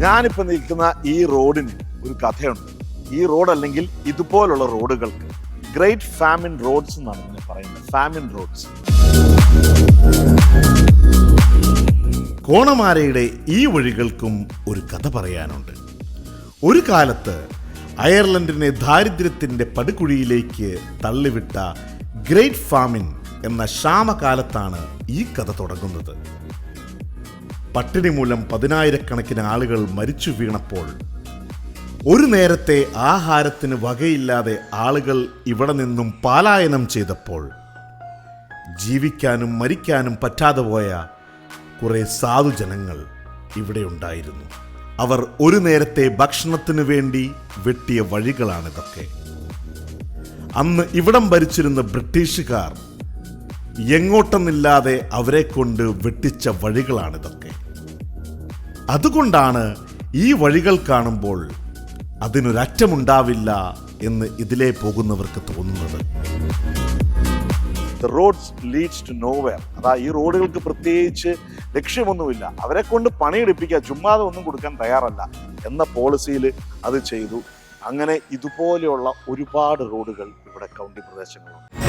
ഞാനിപ്പോൾ നിൽക്കുന്ന ഈ റോഡിന് ഒരു കഥയുണ്ട്. ഈ റോഡ് അല്ലെങ്കിൽ ഇതുപോലുള്ള റോഡുകൾക്ക് ഗ്രേറ്റ് ഫാമിൻ റോഡ്സ് എന്നാണ് ഇതിനെ പറയുന്നത്. Famine roads. കോണമാരയുടെ ഈ വഴികൾക്കും ഒരു കഥ പറയാനുണ്ട്. ഒരു കാലത്ത് അയർലൻഡിനെ ദാരിദ്ര്യത്തിന്റെ പടുകുഴിയിലേക്ക് തള്ളിവിട്ട ഗ്രേറ്റ് ഫാമിൻ എന്ന ക്ഷാമകാലത്താണ് ഈ കഥ തുടങ്ങുന്നത്. പട്ടിണി മൂലം 10,000-കണക്കിന് ആളുകൾ മരിച്ചു വീണപ്പോൾ, ഒരു നേരത്തെ ആഹാരത്തിന് വകയില്ലാതെ ആളുകൾ ഇവിടെ നിന്നും പലായനം ചെയ്തപ്പോൾ, ജീവിക്കാനും മരിക്കാനും പറ്റാതെ പോയ കുറെ സാധുജനങ്ങൾ ഇവിടെ ഉണ്ടായിരുന്നു. അവർ ഒരു നേരത്തെ ഭക്ഷണത്തിനു വേണ്ടി വെട്ടിയ വഴികളാണിതൊക്കെ. അന്ന് ഇവിടം ഭരിച്ചിരുന്ന ബ്രിട്ടീഷുകാർ എങ്ങോട്ടെന്നില്ലാതെ അവരെ കൊണ്ട് വെട്ടിച്ച വഴികളാണിതൊക്കെ. അതുകൊണ്ടാണ് ഈ വഴികൾ കാണുമ്പോൾ അതിനൊരറ്റമുണ്ടാവില്ല എന്ന് ഇതിലേ പോകുന്നവർക്ക് തോന്നുന്നത്. The roads leads to nowhere. അതാ ഈ റോഡുകൾക്ക് പ്രത്യേകിച്ച് ലക്ഷ്യമൊന്നുമില്ല. അവരെ കൊണ്ട് പണിയെടുപ്പിക്കുക, ചുമ്മാതെ ഒന്നും കൊടുക്കാൻ തയ്യാറല്ല എന്ന പോളിസിയിൽ അത് ചെയ്തു. അങ്ങനെ ഇതുപോലെയുള്ള ഒരുപാട് റോഡുകൾ ഇവിടെ കൗണ്ടി പ്രദേശങ്ങളുണ്ട്.